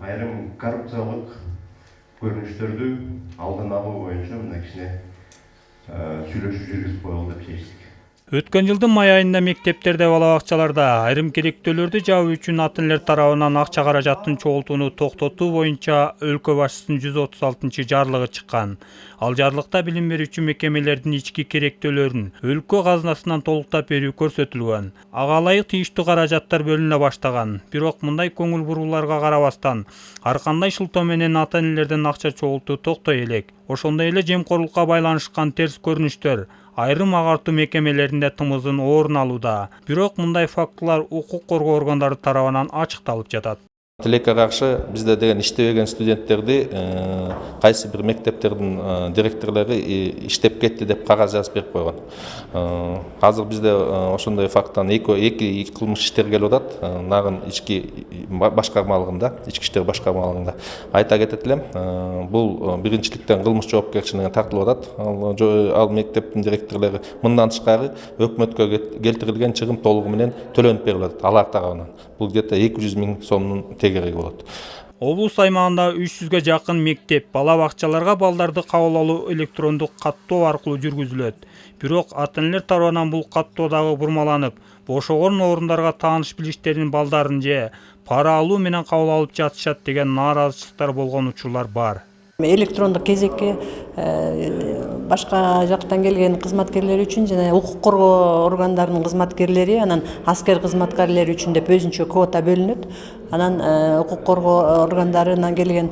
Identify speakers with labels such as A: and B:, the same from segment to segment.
A: айрым коррупциялык көрүнүштөрдү алдын алуу боюнча мына кичине сүйлөшүү жүргүзүп коелу деп чечтик.
B: Өткөн жылдын май айында мектептерде, бала бакчаларда айрым керектөөлөрдү жабуу үчүн ата энелер тарабынан акча каражатын чогултууну токтотуу боюнча өлкө башчысынын 136-жарлыгы чыккан. Ал жарлыкта билим берүүчү мекемелердин ички керектөөлөрүн өлкө казынасынан толуктап берүү көрсөтүлгөн. Ага ылайык тийиштүү каражаттар бөлүнө баштаган. Бирок мындай көңүл бурууларга карабастан ар кандай шылтоо менен ата энелерден акча чогултуу токтой элек. Ошондой эле жемкорлукка байланышкан терс көрүнүштөр айрым агартуу мекемелеринде тымызын орун алууда. Бирок мындай фактылар укук коргоо органдары тарабынан ачыкталып жатат.
C: Тилекке каршы бизде деген иштебеген студенттерди кайсы бир мектептердин директорлору иштеп кетти деп кагаз жазып берип койгон. Азыр бизде ошондой факттан эки кылмыш иштер келип атат. Нагын ички башкармалыгында, ички иштер башкармалыгында. Айта кетет элем, бул биринчиликтен кылмыш жоопкерчилигине тартылып атат. Ал мектептин директорлору мындан тышкары өкмөткө келтирилген чыгым толугу менен төлөнүп берилип атат алар тарабынан. Бул где-то 200 000 сомдун тегереги болот.
B: Облус аймагында 300-га жакын мектеп, бала бакчаларга балдарды кабыл алуу электрондук каттоо аркылуу жүргүзүлөт. Бирок ата энелер тарабынан бул каттоо дагы бурмаланып, бошогон орундарга тааныш билиштеринин балдарын же пара алуу менен кабыл алып жатышат деген нааразычылыктар болгон учурлар бар.
D: Электрондук кезекке башка жактан келген кызматкерлер үчүн жана укук коргоо органдарынын кызматкерлери, анан аскер кызматкерлери үчүн деп өзүнчө квота бөлүнөт. Анан укук коргоо органдарынан келген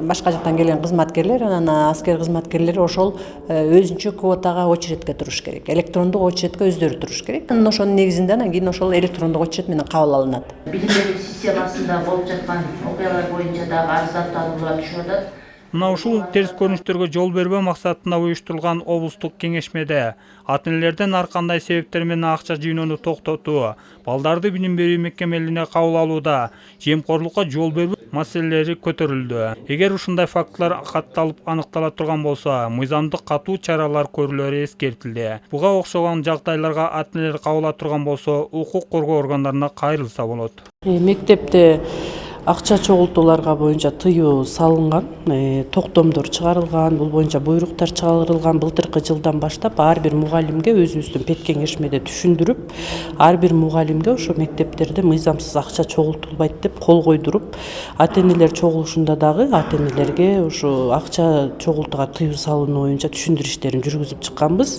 D: башка жактан келген кызматкерлер, анан аскер кызматкерлери ошол өзүнчө квотага очередке туруш керек. Электрондук очередке өздөрү туруш керек. Анан ошонун негизинде анан кийин ошол электрондук очеред менен кабыл алынат.
E: Билим берүү системасында болуп жаткан окуялар боюнча дагы арыздантуулар түшүп атат.
B: Мына ушул терс көрүнүштөргө жол бербөө максатында уюштурулган облустук кеңешмеде ата энелерден ар кандай себептер менен акча жыйноону токтотуу, балдарды билим берүү мекемелерине кабыл алууда жемкорлукка жол бербөө маселелери көтөрүлдү. Эгер ушундай фактылар катталып аныктала турган болсо, мыйзамдык катуу чаралар көрүлөрү эскертилди. Буга окшогон жагдайларга ата энелер кабыла турган болсо, укук коргоо органдарына кайрылса болот.
F: Мектепте акча чогултууларга боюнча тыюу салынган, токтомдор чыгарылган, бул боюнча буйруктар чыгарылган. Былтыркы жылдан баштап ар бир мугалимге өзүбүздүн пет кеңешмеде түшүндүрүп, ар бир мугалимге ошо мектептерде мыйзамсыз акча чогултулбайт деп кол койдуруп, ата энелер чогулушунда дагы ата энелерге ошо акча чогултууга тыюу салынуу боюнча түшүндүрүү иштерин жүргүзүп чыкканбыз.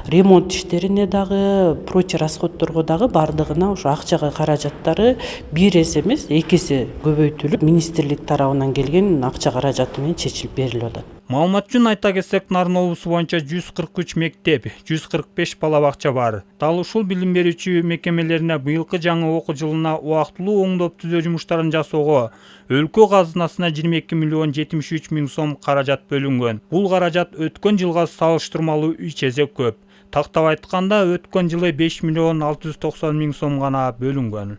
F: Ремонт иштерине дагы, прочий расходторго дагы бардыгына ошо акчага каражаттары бир эсе эмес, эки эсе көбөйтүлүп, министрлик тарабынан келген акча каражаты менен чечилип берилип атат.
B: Маалымат үчүн айта кетсек, Нарын облусу боюнча 143 мектеп, 145 бала бакча бар. Дал ушул билим берүүчү мекемелерине быйылкы жаңы окуу жылына убактылуу оңдоп түзөө жумуштарын жасоого өлкө казынасына 22,73 миң сом каражат бөлүнгөн. Бул каражат өткөн жылга салыштырмалуу 3 эсе көп. Тактап айтканда, өткөн жылы 5,690 миң сом гана бөлүнгөн.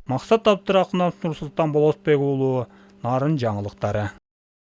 B: Максат Абдырахманов, Нурсултан Болотбек уулу, Нарын жаңылыктары.